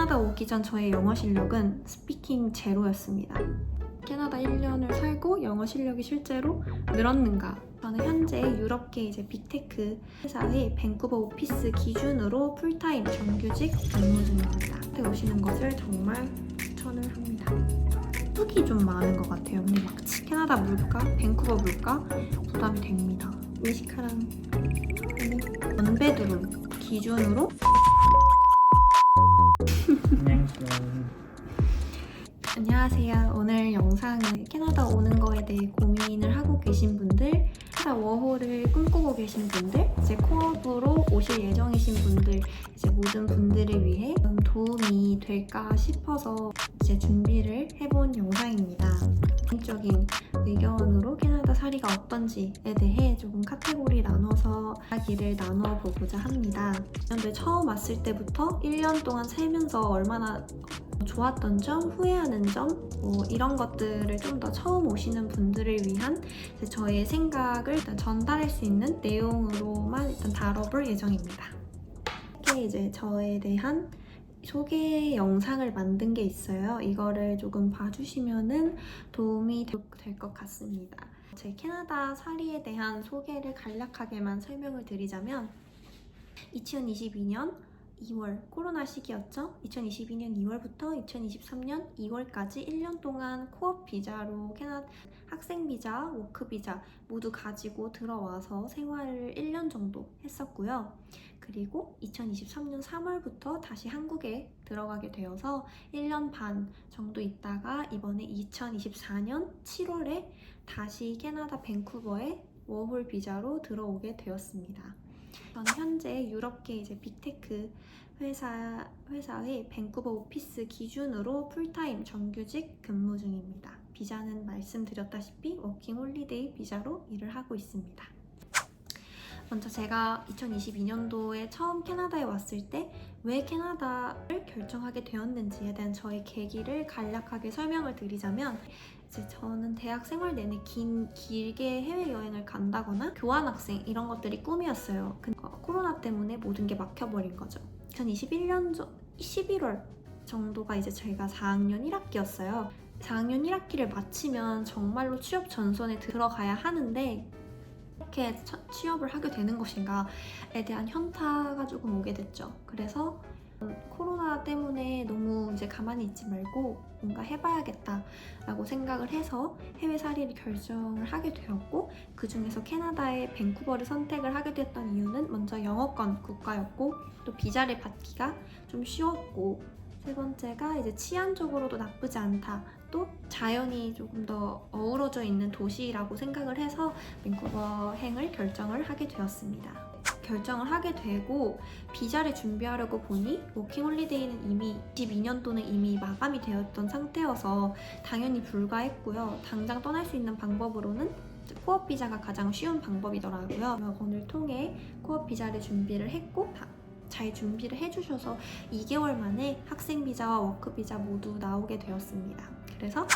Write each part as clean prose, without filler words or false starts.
캐나다 오기 전 저의 영어 실력은 스피킹 제로였습니다. 캐나다 1년을 살고 영어 실력이 실제로 늘었는가? 저는 현재 유럽계 빅테크 회사의 밴쿠버 오피스 기준으로 풀타임 정규직 근무 중입니다. 그때 오시는 것을 정말 추천을 합니다. 흙이 좀 많은 것 같아요. 근데 막 캐나다 물가, 밴쿠버 물가 부담이 됩니다. 미시카랑 원베드룸 기준으로 안녕하세요. 오늘 영상은 캐나다 오는 거에 대해 고민을 하고 계신 분들, 캐나다 워홀을 꿈꾸고 계신 분들, 이제 코업으로 오실 예정이신 분들, 이제 모든 분들을 위해 도움이 될까 싶어서 이제 준비를 해본 영상입니다. 개인적인 의견으로 캐나다 살이가 어떤지에 대해 조금 카테고리 나눠서 이야기를 나눠보고자 합니다. 근데 처음 왔을 때부터 1년 동안 살면서 얼마나 좋았던 점, 후회하는 점, 이런 것들을 좀 더 처음 오시는 분들을 위한 저의 생각을 일단 전달할 수 있는 내용으로만 일단 다뤄볼 예정입니다. 이렇게 이제 저에 대한 소개 영상을 만든 게 있어요. 이거를 조금 봐주시면은 도움이 될 것 같습니다. 제 캐나다 살이에 대한 소개를 간략하게만 설명을 드리자면 2022년 2월 코로나 시기였죠. 2022년 2월부터 2023년 2월까지 1년 동안 코업 비자로 캐나다 학생 비자, 워크 비자 모두 가지고 들어와서 생활을 1년 정도 했었고요. 그리고 2023년 3월부터 다시 한국에 들어가게 되어서 1년 반 정도 있다가 이번에 2024년 7월에 다시 캐나다 밴쿠버에 워홀 비자로 들어오게 되었습니다. 저는 현재 유럽계 빅테크 회사의 밴쿠버 오피스 기준으로 풀타임 정규직 근무 중입니다. 비자는 말씀드렸다시피 워킹 홀리데이 비자로 일을 하고 있습니다. 먼저 제가 2022년도에 처음 캐나다에 왔을 때 왜 캐나다를 결정하게 되었는지에 대한 저의 계기를 간략하게 설명을 드리자면 저는 대학 생활 내내 길게 해외여행을 간다거나 교환학생 이런 것들이 꿈이었어요. 근데 코로나 때문에 모든 게 막혀버린 거죠. 2021년 11월 정도가 이제 저희가 4학년 1학기였어요. 4학년 1학기를 마치면 정말로 취업 전선에 들어가야 하는데 어떻게 취업을 하게 되는 것인가에 대한 현타가 조금 오게 됐죠. 그래서 코로나 때문에 너무 이제 가만히 있지 말고 뭔가 해봐야겠다라고 생각을 해서 해외살이를 결정을 하게 되었고, 그 중에서 캐나다의 밴쿠버를 선택을 하게 됐던 이유는 먼저 영어권 국가였고 또 비자를 받기가 좀 쉬웠고, 세 번째가 이제 치안적으로도 나쁘지 않다, 또 자연이 조금 더 어우러져 있는 도시라고 생각을 해서 밴쿠버행을 결정을 하게 되었습니다. 결정을 하게 되고 비자를 준비하려고 보니 워킹홀리데이는 이미 22년도는 이미 마감이 되었던 상태여서 당연히 불가했고요. 당장 떠날 수 있는 방법으로는 코업 비자가 가장 쉬운 방법이더라고요. 여건을 통해 코업 비자를 준비를 했고 잘 준비를 해주셔서 2개월 만에 학생 비자와 워크 비자 모두 나오게 되었습니다. 그래서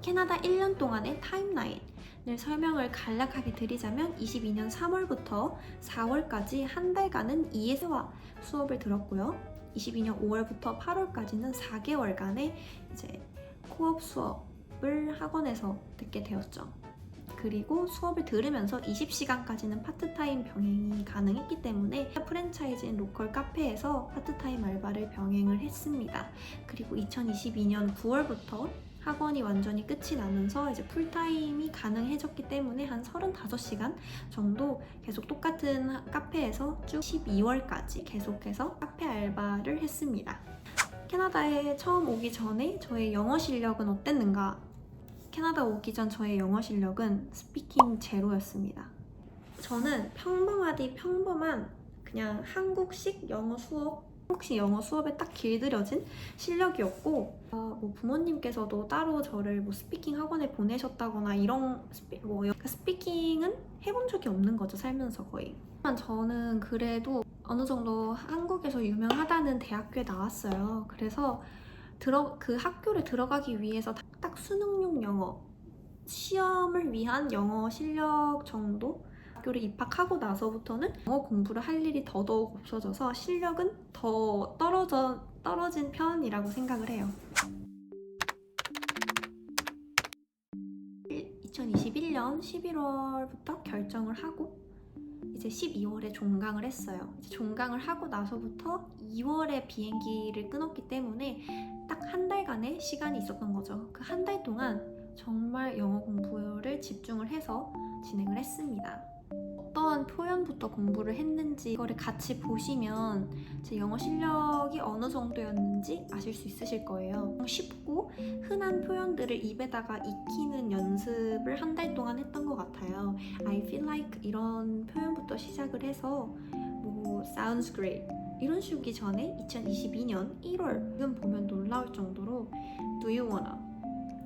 캐나다 1년 동안의 타임라인을 설명을 간략하게 드리자면 22년 3월부터 4월까지 한 달간은 ES와 수업을 들었고요. 22년 5월부터 8월까지는 4개월간의 이제 코업 수업을 학원에서 듣게 되었죠. 그리고 수업을 들으면서 20시간까지는 파트타임 병행이 가능했기 때문에 프랜차이즈인 로컬 카페에서 파트타임 알바를 병행을 했습니다. 그리고 2022년 9월부터 학원이 완전히 끝이 나면서 이제 풀타임이 가능해졌기 때문에 한 35시간 정도 계속 똑같은 카페에서 쭉 12월까지 계속해서 카페 알바를 했습니다. 캐나다에 처음 오기 전에 저의 영어 실력은 어땠는가? 캐나다 오기 전 저의 영어 실력은 스피킹 제로였습니다. 저는 평범한 그냥 한국식 영어 수업에 딱 길들여진 실력이었고, 부모님께서도 따로 저를 스피킹 학원에 보내셨다거나 이런 스피킹은 해본 적이 없는 거죠, 살면서 거의. 하지만 저는 그래도 어느 정도 한국에서 유명하다는 대학교에 나왔어요. 그래서 그 학교를 들어가기 위해서 딱 수능용 영어 시험을 위한 영어 실력 정도 대학교를 입학하고 나서부터는 영어 공부를 할 일이 더더욱 없어져서 실력은 더 떨어진 편이라고 생각을 해요. 2021년 11월부터 결정을 하고 이제 12월에 종강을 했어요. 이제 종강을 하고 나서부터 2월에 비행기를 끊었기 때문에 딱 한 달간의 시간이 있었던 거죠. 그 한 달 동안 정말 영어 공부를 집중을 해서 진행을 했습니다. 어떠한 표현부터 공부를 했는지 이거를 같이 보시면 제 영어 실력이 어느 정도였는지 아실 수 있으실 거예요. 쉽고 흔한 표현들을 입에다가 익히는 연습을 한 달 동안 했던 것 같아요. I feel like 이런 표현부터 시작을 해서 뭐 sounds great 이런 식이기 전에 2022년 1월 지금 보면 놀라울 정도로 do you wanna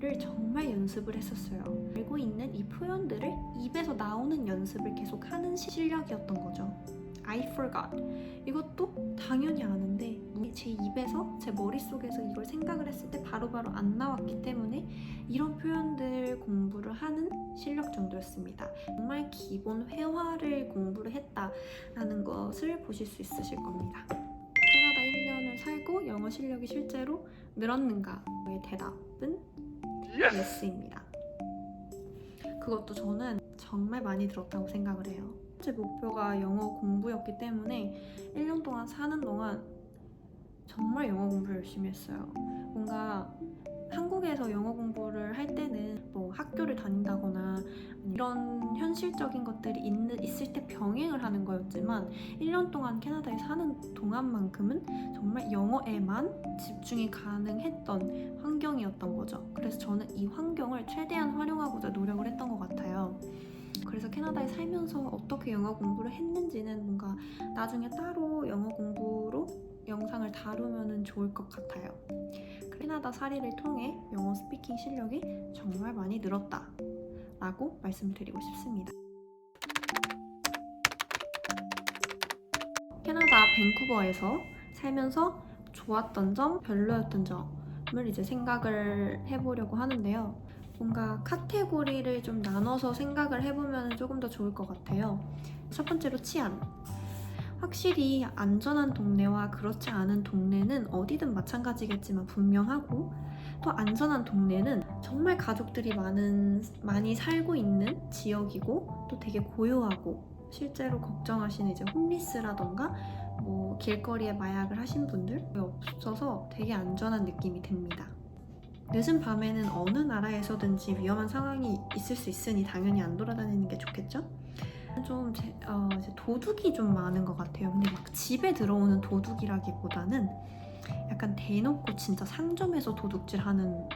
를 정말 연습을 했었어요. 알고 있는 이 표현들을 입에서 나오는 연습을 계속 하는 실력이었던 거죠. I forgot. 이것도 당연히 아는데 제 입에서 제 머릿속에서 이걸 생각을 했을 때 바로바로 안 나왔기 때문에 이런 표현들 공부를 하는 실력 정도였습니다. 정말 기본 회화를 공부를 했다라는 것을 보실 수 있으실 겁니다. 캐나다 1년을 살고 영어 실력이 실제로 늘었는가의 대답은 예스입니다. 그것도 저는 정말 많이 들었다고 생각을 해요. 제 목표가 영어 공부였기 때문에 1년 동안 사는 동안 정말 영어 공부를 열심히 했어요. 뭔가 한국에서 영어 공부를 할 때는 뭐 학교를 다닌다거나 이런 현실적인 것들이 있을 때 병행을 하는 거였지만 1년 동안 캐나다에 사는 동안만큼은 정말 영어에만 집중이 가능했던 환경이었던 거죠. 그래서 저는 이 환경을 최대한 활용하고자 노력을 했던 것 같아요. 그래서 캐나다에 살면서 어떻게 영어 공부를 했는지는 뭔가 나중에 따로 영어 공부로 영상을 다루면 좋을 것 같아요. 캐나다 살이를 통해 영어 스피킹 실력이 정말 많이 늘었다 라고 말씀드리고 싶습니다. 캐나다 밴쿠버에서 살면서 좋았던 점, 별로였던 점을 이제 생각을 해보려고 하는데요. 뭔가 카테고리를 좀 나눠서 생각을 해보면 조금 더 좋을 것 같아요. 첫 번째로 치안. 확실히 안전한 동네와 그렇지 않은 동네는 어디든 마찬가지겠지만 분명하고 또 안전한 동네는 정말 가족들이 많이 살고 있는 지역이고 또 되게 고요하고 실제로 걱정하시는 이제 홈리스라던가 뭐 길거리에 마약을 하신 분들 없어서 되게 안전한 느낌이 듭니다. 늦은 밤에는 어느 나라에서든지 위험한 상황이 있을 수 있으니 당연히 안 돌아다니는 게 좋겠죠? 좀 이제 도둑이 좀 많은 것 같아요. 근데 막 집에 들어오는 도둑이라기보다는 약간 대놓고 진짜 상점에서 도둑질하는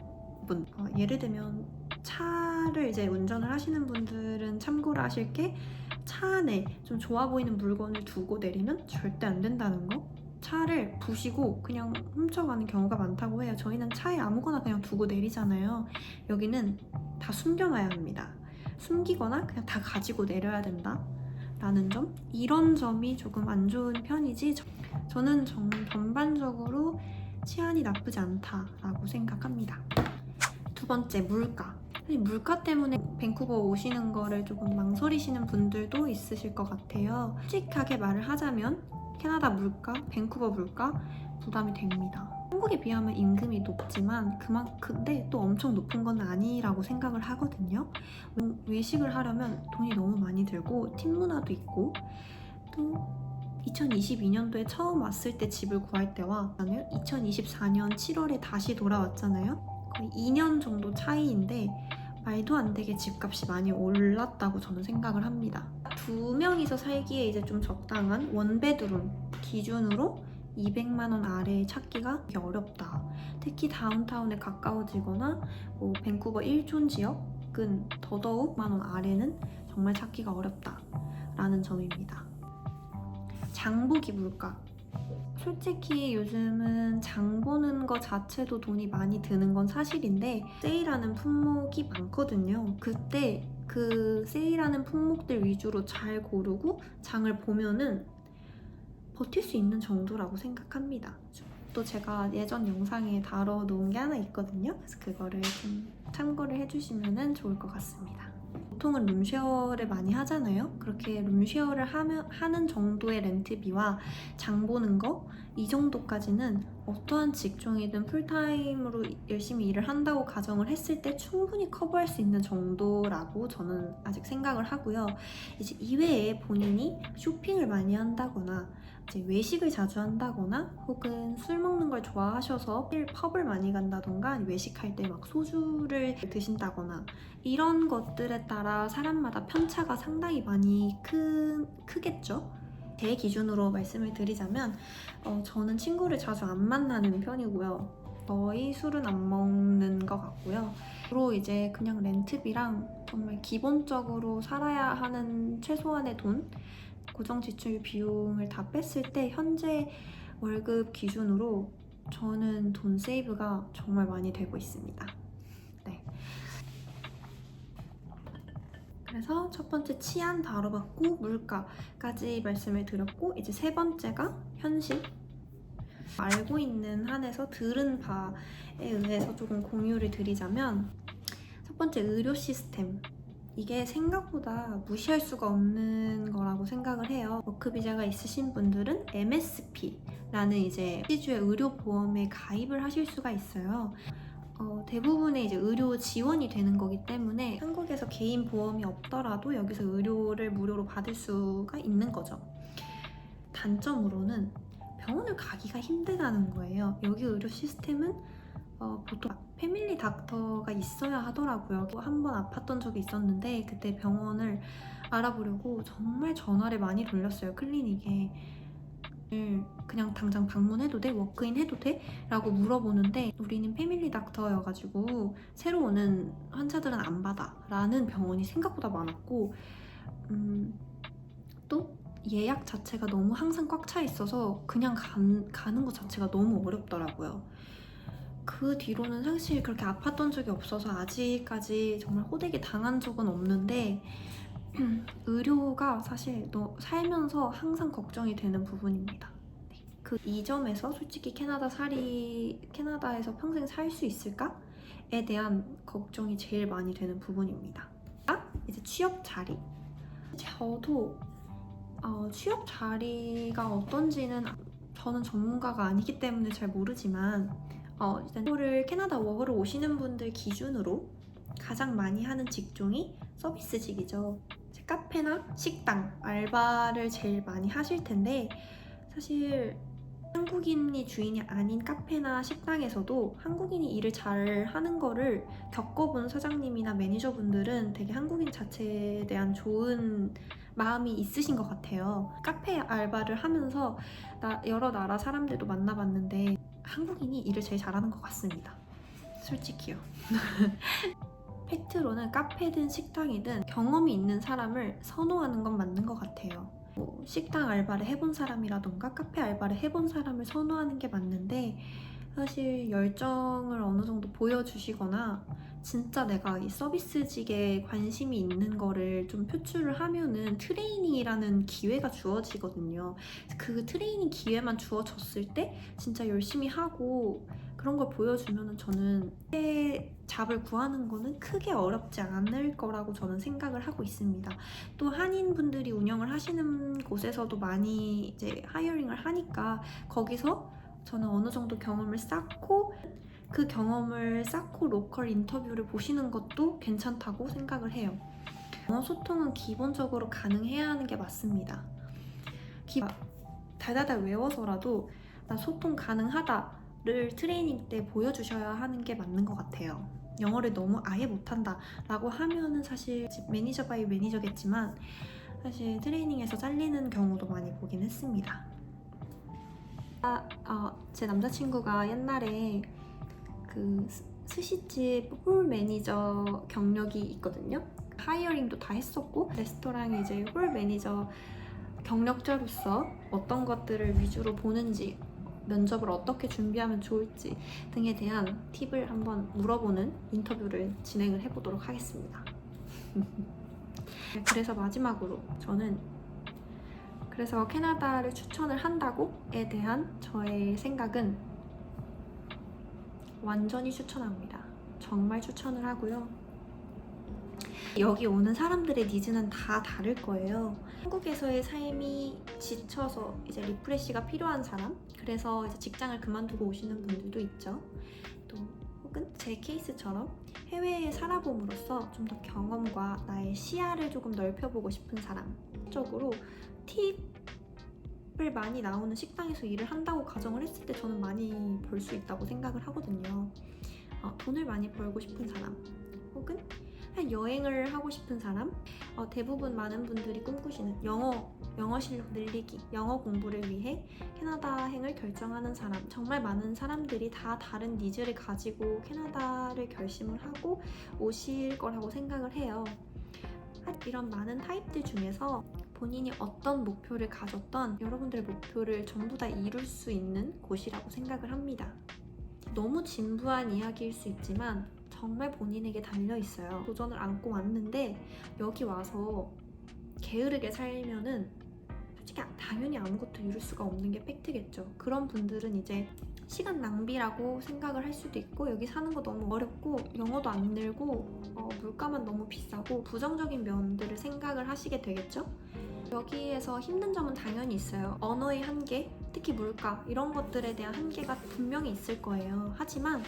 분. 예를 들면 차를 이제 운전을 하시는 분들은 참고를 하실 게 차 안에 좀 좋아 보이는 물건을 두고 내리면 절대 안 된다는 거. 차를 부시고 그냥 훔쳐가는 경우가 많다고 해요. 저희는 차에 아무거나 그냥 두고 내리잖아요. 여기는 다 숨겨놔야 합니다. 숨기거나 그냥 다 가지고 내려야 된다 라는 점, 이런 점이 조금 안 좋은 편이지 저는 정말 전반적으로 치안이 나쁘지 않다라고 생각합니다. 두 번째, 물가. 물가 때문에 밴쿠버 오시는 거를 조금 망설이시는 분들도 있으실 것 같아요. 솔직하게 말을 하자면 캐나다 물가, 밴쿠버 물가 부담이 됩니다. 한국에 비하면 임금이 높지만 근데 또 엄청 높은 건 아니라고 생각을 하거든요. 외식을 하려면 돈이 너무 많이 들고 팀 문화도 있고 또 2022년도에 처음 왔을 때 집을 구할 때와 2024년 7월에 다시 돌아왔잖아요. 거의 2년 정도 차이인데 말도 안 되게 집값이 많이 올랐다고 저는 생각을 합니다. 두 명이서 살기에 이제 좀 적당한 원베드룸 기준으로 200만 원 아래에 찾기가 되게 어렵다. 특히 다운타운에 가까워지거나 뭐 밴쿠버 1촌 지역은 더더욱 10만 원 아래는 정말 찾기가 어렵다라는 점입니다. 장보기 물가. 솔직히 요즘은 장 보는 거 자체도 돈이 많이 드는 건 사실인데 세일하는 품목이 많거든요. 그때 그 세일하는 품목들 위주로 잘 고르고 장을 보면은 버틸 수 있는 정도라고 생각합니다. 또 제가 예전 영상에 다뤄놓은 게 하나 있거든요. 그래서 그거를 좀 참고를 해주시면 좋을 것 같습니다. 보통은 룸쉐어를 많이 하잖아요. 그렇게 룸쉐어를 하는 정도의 렌트비와 장 보는 거 이 정도까지는 어떠한 직종이든 풀타임으로 열심히 일을 한다고 가정을 했을 때 충분히 커버할 수 있는 정도라고 저는 아직 생각을 하고요. 이제 이외에 본인이 쇼핑을 많이 한다거나 이제 외식을 자주 한다거나 혹은 술 먹는 걸 좋아하셔서 펍을 많이 간다던가 외식할 때 막 소주를 드신다거나 이런 것들에 따라 사람마다 편차가 상당히 많이 크겠죠. 제 기준으로 말씀을 드리자면 저는 친구를 자주 안 만나는 편이고요. 거의 술은 안 먹는 것 같고요. 주로 이제 그냥 렌트비랑 정말 기본적으로 살아야 하는 최소한의 돈, 고정 지출 비용을 다 뺐을 때 현재 월급 기준으로 저는 돈 세이브가 정말 많이 되고 있습니다. 네. 그래서 첫 번째 치안 다뤄봤고 물가까지 말씀을 드렸고 이제 세 번째가 현실. 알고 있는 한에서 들은 바에 의해서 조금 공유를 드리자면 첫 번째 의료 시스템. 이게 생각보다 무시할 수가 없는 거라고 생각을 해요. 워크비자가 있으신 분들은 MSP라는 이제 시주의 의료보험에 가입을 하실 수가 있어요. 대부분의 이제 의료 지원이 되는 거기 때문에 한국에서 개인 보험이 없더라도 여기서 의료를 무료로 받을 수가 있는 거죠. 단점으로는 병원을 가기가 힘들다는 거예요. 여기 의료 시스템은 보통 패밀리 닥터가 있어야 하더라고요. 한번 아팠던 적이 있었는데 그때 병원을 알아보려고 정말 전화를 많이 돌렸어요. 클리닉에. 그냥 당장 방문해도 돼? 워크인 해도 돼? 라고 물어보는데 우리는 패밀리 닥터여가지고 새로 오는 환자들은 안 받아 라는 병원이 생각보다 많았고 또 예약 자체가 너무 항상 꽉 차 있어서 그냥 가는 것 자체가 너무 어렵더라고요. 그 뒤로는 사실 그렇게 아팠던 적이 없어서 아직까지 정말 호되게 당한 적은 없는데 의료가 사실 살면서 항상 걱정이 되는 부분입니다. 네. 그 이 점에서 솔직히 캐나다에서 평생 살 수 있을까에 대한 걱정이 제일 많이 되는 부분입니다. 이제 취업 자리. 저도 취업 자리가 어떤지는 저는 전문가가 아니기 때문에 잘 모르지만 일단 캐나다 워홀을 오시는 분들 기준으로 가장 많이 하는 직종이 서비스직이죠. 카페나 식당 알바를 제일 많이 하실 텐데 사실 한국인이 주인이 아닌 카페나 식당에서도 한국인이 일을 잘 하는 거를 겪어본 사장님이나 매니저분들은 되게 한국인 자체에 대한 좋은 마음이 있으신 것 같아요. 카페 알바를 하면서 여러 나라 사람들도 만나봤는데 한국인이 일을 제일 잘하는 것 같습니다. 솔직히요. 팩트로는 카페든 식당이든 경험이 있는 사람을 선호하는 건 맞는 것 같아요. 식당 알바를 해본 사람이라던가 카페 알바를 해본 사람을 선호하는 게 맞는데 사실 열정을 어느 정도 보여주시거나 진짜 내가 이 서비스직에 관심이 있는 거를 좀 표출을 하면은 트레이닝이라는 기회가 주어지거든요. 그 트레이닝 기회만 주어졌을 때 진짜 열심히 하고 그런 걸 보여주면은 저는 잡을 구하는 거는 크게 어렵지 않을 거라고 저는 생각을 하고 있습니다. 또 한인분들이 운영을 하시는 곳에서도 많이 이제 하이어링을 하니까 거기서 저는 어느 정도 경험을 쌓고 그 경험을 쌓고 로컬 인터뷰를 보시는 것도 괜찮다고 생각을 해요. 영어 소통은 기본적으로 가능해야 하는 게 맞습니다. 달달달 외워서라도 나 소통 가능하다를 트레이닝 때 보여주셔야 하는 게 맞는 것 같아요. 영어를 너무 아예 못한다 라고 하면은 사실 매니저 바이 매니저겠지만 사실 트레이닝에서 잘리는 경우도 많이 보긴 했습니다. 제 남자친구가 옛날에 그 스시집 홀 매니저 경력이 있거든요. 하이어링도 다 했었고 레스토랑에 이제 홀 매니저 경력자로서 어떤 것들을 위주로 보는지 면접을 어떻게 준비하면 좋을지 등에 대한 팁을 한번 물어보는 인터뷰를 진행을 해보도록 하겠습니다. 그래서 마지막으로 저는 그래서 캐나다를 추천을 한다고에 대한 저의 생각은 완전히 추천합니다. 정말 추천을 하고요. 여기 오는 사람들의 니즈는 다 다를 거예요. 한국에서의 삶이 지쳐서 이제 리프레시가 필요한 사람, 그래서 이제 직장을 그만두고 오시는 분들도 있죠. 또 혹은 제 케이스처럼 해외에 살아봄으로써 좀 더 경험과 나의 시야를 조금 넓혀보고 싶은 사람, 적으로 팁을 많이 나오는 식당에서 일을 한다고 가정을 했을 때 저는 많이 벌 수 있다고 생각을 하거든요. 돈을 많이 벌고 싶은 사람, 혹은 여행을 하고 싶은 사람, 대부분 많은 분들이 꿈꾸시는 영어 실력 늘리기, 영어 공부를 위해 캐나다행을 결정하는 사람, 정말 많은 사람들이 다 다른 니즈를 가지고 캐나다를 결심을 하고 오실 거라고 생각을 해요. 이런 많은 타입들 중에서 본인이 어떤 목표를 가졌던 여러분들의 목표를 전부 다 이룰 수 있는 곳이라고 생각을 합니다. 너무 진부한 이야기일 수 있지만 정말 본인에게 달려있어요. 도전을 안고 왔는데 여기 와서 게으르게 살면은 솔직히 당연히 아무것도 이룰 수가 없는 게 팩트겠죠. 그런 분들은 이제 시간 낭비라고 생각을 할 수도 있고, 여기 사는 거 너무 어렵고 영어도 안 늘고 물가만 너무 비싸고 부정적인 면들을 생각을 하시게 되겠죠. 여기에서 힘든 점은 당연히 있어요. 언어의 한계, 특히 물가, 이런 것들에 대한 한계가 분명히 있을 거예요. 하지만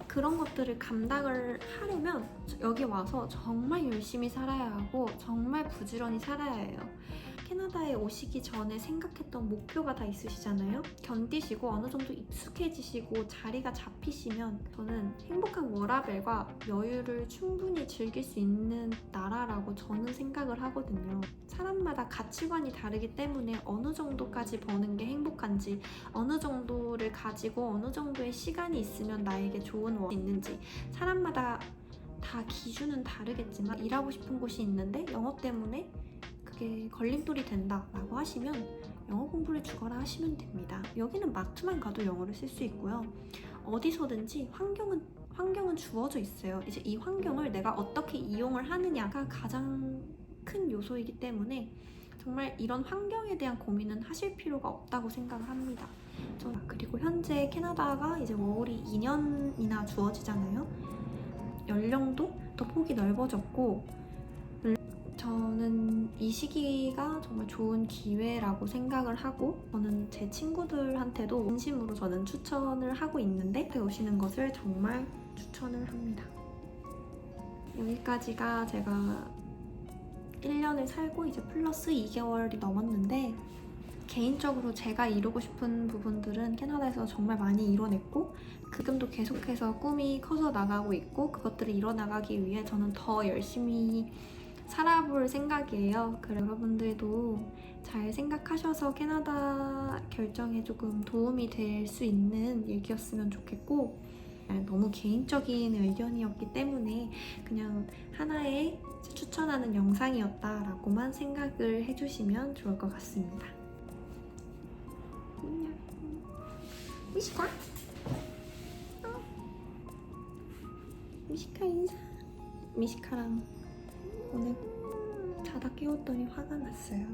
그런 것들을 감당을 하려면 여기 와서 정말 열심히 살아야 하고 정말 부지런히 살아야 해요. 캐나다에 오시기 전에 생각했던 목표가 다 있으시잖아요. 견디시고 어느 정도 익숙해지시고 자리가 잡히시면 저는 행복한 워라밸과 여유를 충분히 즐길 수 있는 나라라고 저는 생각을 하거든요. 사람마다 가치관이 다르기 때문에 어느 정도까지 버는 게 행복한지, 어느 정도를 가지고 어느 정도의 시간이 있으면 나에게 좋은 월이 있는지, 사람마다 다 기준은 다르겠지만 일하고 싶은 곳이 있는데 영어 때문에 그게 걸림돌이 된다라고 하시면 영어 공부를 죽어라 하시면 됩니다. 여기는 마트만 가도 영어를 쓸 수 있고요. 어디서든지 환경은 주어져 있어요. 이제 이 환경을 내가 어떻게 이용을 하느냐가 가장 큰 요소이기 때문에 정말 이런 환경에 대한 고민은 하실 필요가 없다고 생각을 합니다. 그리고 현재 캐나다가 이제 워홀이 2년이나 주어지잖아요. 연령도 더 폭이 넓어졌고, 저는 이 시기가 정말 좋은 기회라고 생각을 하고, 저는 제 친구들한테도 진심으로 저는 추천을 하고 있는데 오시는 것을 정말 추천을 합니다. 여기까지가 제가 1년을 살고 이제 플러스 2개월이 넘었는데, 개인적으로 제가 이루고 싶은 부분들은 캐나다에서 정말 많이 이뤄냈고 지금도 계속해서 꿈이 커서 나가고 있고, 그것들을 이뤄나가기 위해 저는 더 열심히 살아볼 생각이에요. 그래서 여러분들도 잘 생각하셔서 캐나다 결정에 조금 도움이 될 수 있는 얘기였으면 좋겠고, 너무 개인적인 의견이었기 때문에 그냥 하나의 추천하는 영상이었다라고만 생각을 해주시면 좋을 것 같습니다. 안녕. 미시카? 미시카 인사. 미시카랑 오늘 자다 깨웠더니 화가 났어요.